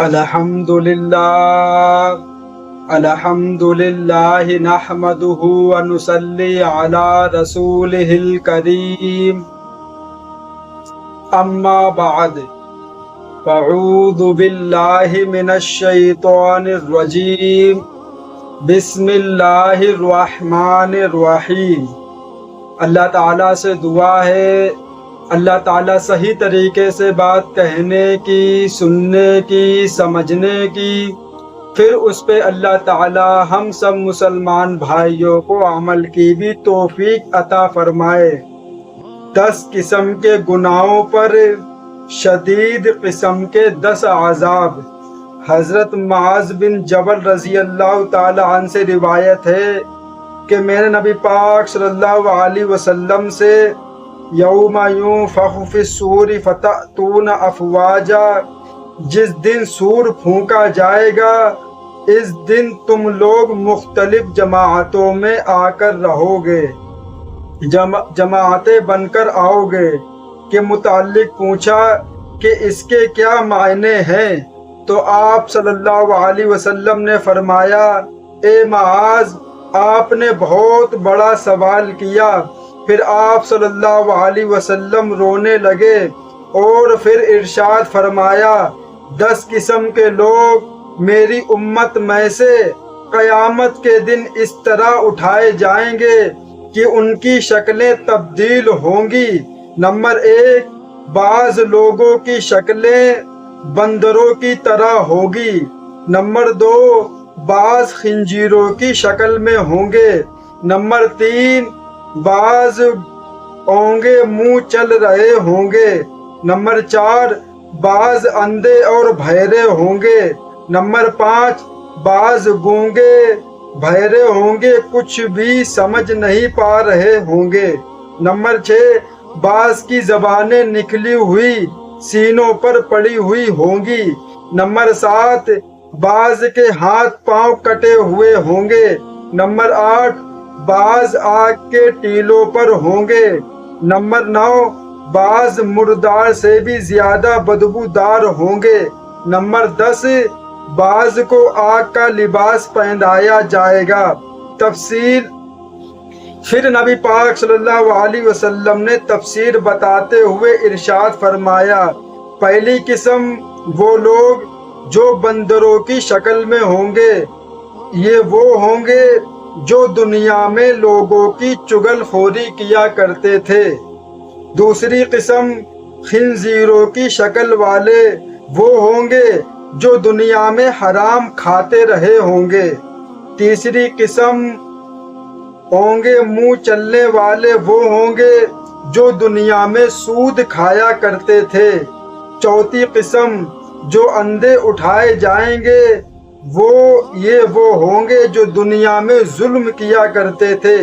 الحمدللہ نحمدہ ونصلی علی رسولہ الکریم اما بعد فاعوذ باللہ من الشیطان الرجیم بسم اللہ الرحمن الرحیم۔ اللہ تعالیٰ سے دعا ہے اللہ تعالیٰ صحیح طریقے سے بات کہنے کی، سننے کی، سمجھنے کی، پھر اس پہ اللہ تعالیٰ ہم سب مسلمان بھائیوں کو عمل کی بھی توفیق عطا فرمائے۔ 10 قسم کے گناہوں پر شدید قسم کے 10 عذاب۔ حضرت معاذ بن جبل رضی اللہ تعالی عنہ سے روایت ہے کہ میں نے نبی پاک صلی اللہ علیہ وسلم سے یوم ینفخ فی الصور فتأتون افواجا، جس دن سور پھونکا جائے گا اس دن تم لوگ مختلف جماعتوں میں آ کر رہو گے، جماعتیں بن کر آؤ گے۔ کے متعلق پوچھا کہ اس کے کیا معنی ہیں، تو آپ صلی اللہ علیہ وسلم نے فرمایا، اے معاذ آپ نے بہت بڑا سوال کیا۔ پھر آپ صلی اللہ علیہ وسلم رونے لگے اور پھر ارشاد فرمایا، 10 قسم کے لوگ میری امت میں سے قیامت کے دن اس طرح اٹھائے جائیں گے کہ ان کی شکلیں تبدیل ہوں گی۔ نمبر 1، بعض لوگوں کی شکلیں بندروں کی طرح ہوگی۔ نمبر 2، بعض خنزیروں کی شکل میں ہوں گے۔ نمبر 3، بعض اونگے منہ چل رہے ہوں گے۔ نمبر 4، بعض اندھے اور بہرے ہوں گے۔ نمبر 5، بعض گونگے بہرے ہوں گے، کچھ بھی سمجھ نہیں پا رہے ہوں گے۔ نمبر 6، بعض کی زبانیں نکلی ہوئی سینوں پر پڑی ہوئی ہوں گی۔ نمبر 7، بعض کے ہاتھ پاؤں کٹے ہوئے ہوں گے۔ نمبر 8، بعض آگ کے ٹیلوں پر ہوں گے۔ نمبر 9، بعض مردار سے بھی زیادہ بدبودار ہوں گے۔ نمبر 10، بعض کو آگ کا لباس پہنایا جائے گا۔ تفصیل۔ پھر نبی پاک صلی اللہ علیہ وسلم نے تفسیر بتاتے ہوئے ارشاد فرمایا، پہلی قسم وہ لوگ جو بندروں کی شکل میں ہوں گے، یہ وہ ہوں گے جو دنیا میں لوگوں کی چغل خوری کیا کرتے تھے۔ دوسری قسم خنزیروں کی شکل والے وہ ہوں گے جو دنیا میں حرام کھاتے رہے ہوں گے۔ تیسری قسم اونگے منہ چلنے والے وہ ہوں گے جو دنیا میں سود کھایا کرتے تھے۔ چوتھی قسم جو اندھے اٹھائے جائیں گے وہ ہوں گے جو دنیا میں ظلم کیا کرتے تھے۔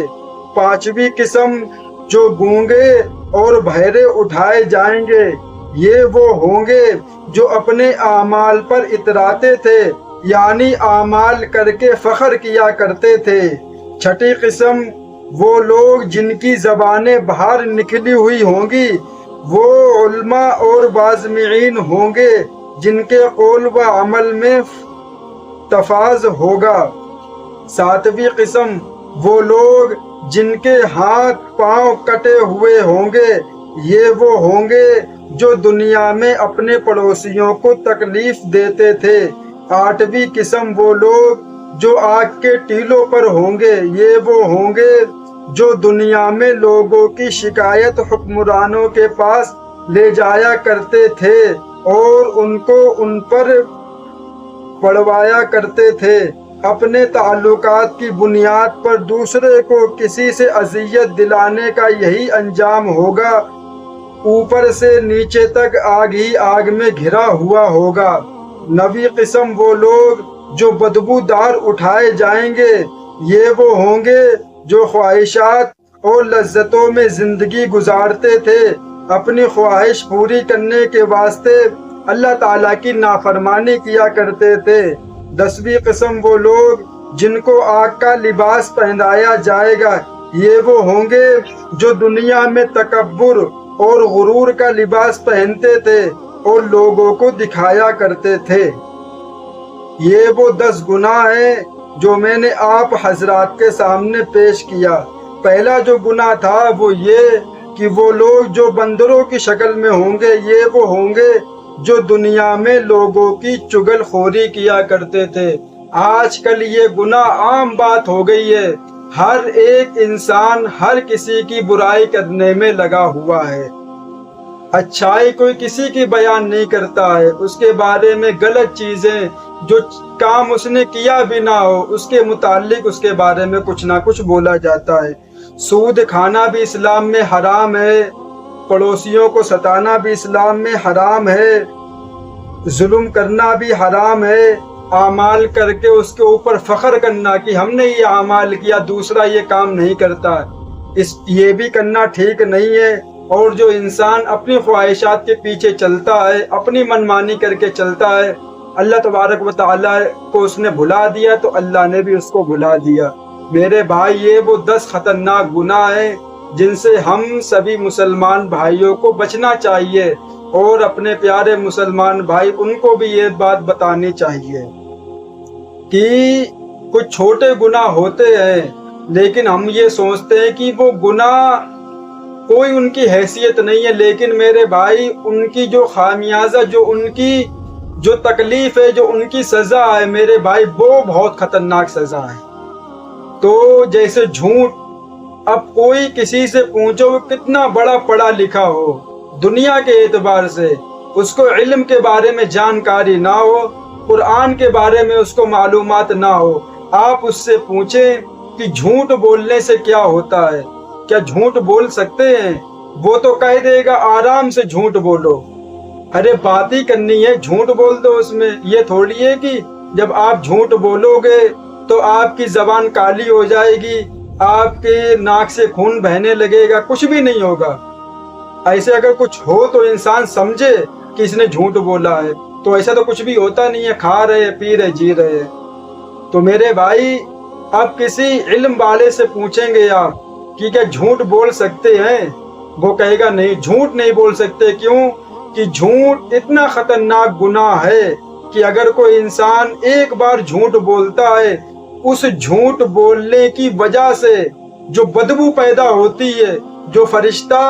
پانچویں قسم جو گونگے اور بہرے اٹھائے جائیں گے، یہ وہ ہوں گے جو اپنے اعمال پر اتراتے تھے، یعنی اعمال کر کے فخر کیا کرتے تھے۔ چھٹی قسم وہ لوگ جن کی زبانیں باہر نکلی ہوئی ہوں گی، وہ علماء اور واضمعین ہوں گے جن کے قول و عمل میں تفاض ہوگا۔ ساتویں قسم وہ لوگ جن کے ہاتھ پاؤں کٹے ہوئے ہوں گے، یہ وہ ہوں گے جو دنیا میں اپنے پڑوسیوں کو تکلیف دیتے تھے۔ آٹھویں قسم وہ لوگ جو آگ کے ٹیلوں پر ہوں گے، یہ وہ ہوں گے جو دنیا میں لوگوں کی شکایت حکمرانوں کے پاس لے جایا کرتے تھے اور ان پر پڑھوایا کرتے تھے۔ اپنے تعلقات کی بنیاد پر دوسرے کو کسی سے اذیت دلانے کا یہی انجام ہوگا، اوپر سے نیچے تک آگ ہی آگ میں گھرا ہوا ہوگا۔ 9ویں قسم وہ لوگ جو بدبودار اٹھائے جائیں گے، یہ وہ ہوں گے جو خواہشات اور لذتوں میں زندگی گزارتے تھے، اپنی خواہش پوری کرنے کے واسطے اللہ تعالیٰ کی نافرمانی کیا کرتے تھے۔ 10ویں قسم وہ لوگ جن کو آگ کا لباس پہنایا جائے گا، یہ وہ ہوں گے جو دنیا میں تکبر اور غرور کا لباس پہنتے تھے اور لوگوں کو دکھایا کرتے تھے۔ یہ وہ 10 گناہ ہیں جو میں نے آپ حضرات کے سامنے پیش کیا۔ پہلا جو گناہ تھا وہ یہ کہ وہ لوگ جو بندروں کی شکل میں ہوں گے، یہ وہ ہوں گے جو دنیا میں لوگوں کی چگل خوری کیا کرتے تھے۔ آج کل یہ گناہ عام بات ہو گئی ہے، ہر ایک انسان ہر کسی کی برائی کرنے میں لگا ہوا ہے، اچھائی کوئی کسی کی بیان نہیں کرتا ہے، اس کے بارے میں غلط چیزیں جو کام اس نے کیا بھی نہ ہو اس کے متعلق اس کے بارے میں کچھ نہ کچھ بولا جاتا ہے۔ سود کھانا بھی اسلام میں حرام ہے، پڑوسیوں کو ستانا بھی اسلام میں حرام ہے، ظلم کرنا بھی حرام ہے، اعمال کر کے اس کے اوپر فخر کرنا کہ ہم نے یہ اعمال کیا دوسرا یہ کام نہیں کرتا، یہ بھی کرنا ٹھیک نہیں ہے۔ اور جو انسان اپنی خواہشات کے پیچھے چلتا ہے، اپنی منمانی کر کے چلتا ہے، اللہ تبارک و تعالیٰ کو اس نے بھلا دیا تو اللہ نے بھی اس کو بھلا دیا۔ میرے بھائی، یہ وہ 10 خطرناک گناہ ہیں جن سے ہم سبھی مسلمان بھائیوں کو بچنا چاہیے، اور اپنے پیارے مسلمان بھائی ان کو بھی یہ بات بتانی چاہیے کہ کچھ چھوٹے گناہ ہوتے ہیں لیکن ہم یہ سوچتے ہیں کہ وہ گناہ کوئی ان کی حیثیت نہیں ہے، لیکن میرے بھائی ان کی جو خامیازہ، جو ان کی جو تکلیف ہے، جو ان کی سزا ہے میرے بھائی، وہ بہت خطرناک سزا ہے۔ تو جیسے جھوٹ، اب کوئی کسی سے پوچھو وہ کتنا بڑا پڑھا لکھا ہو دنیا کے اعتبار سے، اس کو علم کے بارے میں جانکاری نہ ہو، قرآن کے بارے میں اس کو معلومات نہ ہو، آپ اس سے پوچھیں کہ جھوٹ بولنے سے کیا ہوتا ہے، کیا جھوٹ بول سکتے ہیں؟ وہ تو کہہ دے گا آرام سے جھوٹ بولو، ارے بات ہی کرنی ہے جھوٹ بول دو۔ اس میں یہ تھوڑی ہے کہ جب آپ جھوٹ بولو گے تو آپ کی زبان کالی ہو جائے گی، آپ کے ناک سے خون بہنے لگے گا، کچھ بھی نہیں ہوگا۔ ایسے اگر کچھ ہو تو انسان سمجھے کہ اس نے جھوٹ بولا ہے، تو ایسا تو کچھ بھی ہوتا نہیں ہے، کھا رہے پی رہے جی رہے۔ تو میرے بھائی، اب کسی علم والے سے پوچھیں گے آپ کہ کیا جھوٹ بول سکتے ہیں، وہ کہے گا نہیں، جھوٹ نہیں بول سکتے۔ کیوں؟ کہ جھوٹ اتنا خطرناک گناہ ہے کہ اگر کوئی انسان ایک بار جھوٹ بولتا ہے، اس جھوٹ بولنے کی وجہ سے جو بدبو پیدا ہوتی ہے، جو فرشتہ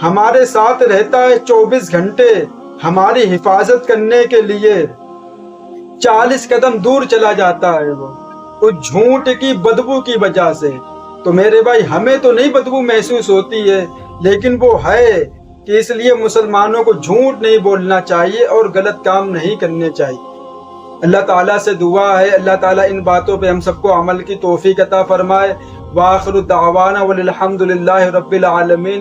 ہمارے ساتھ رہتا ہے 24 گھنٹے ہماری حفاظت کرنے کے لیے، 40 قدم دور چلا جاتا ہے وہ اس جھوٹ کی بدبو کی وجہ سے۔ تو میرے بھائی، ہمیں تو نہیں بدبو محسوس ہوتی ہے، لیکن وہ ہے کہ اس لیے مسلمانوں کو جھوٹ نہیں بولنا چاہیے اور غلط کام نہیں کرنے چاہیے۔ اللہ تعالیٰ سے دعا ہے اللہ تعالیٰ ان باتوں پہ ہم سب کو عمل کی توفیق عطا فرمائے۔ وآخر دعوانا والحمد للہ رب العالمین۔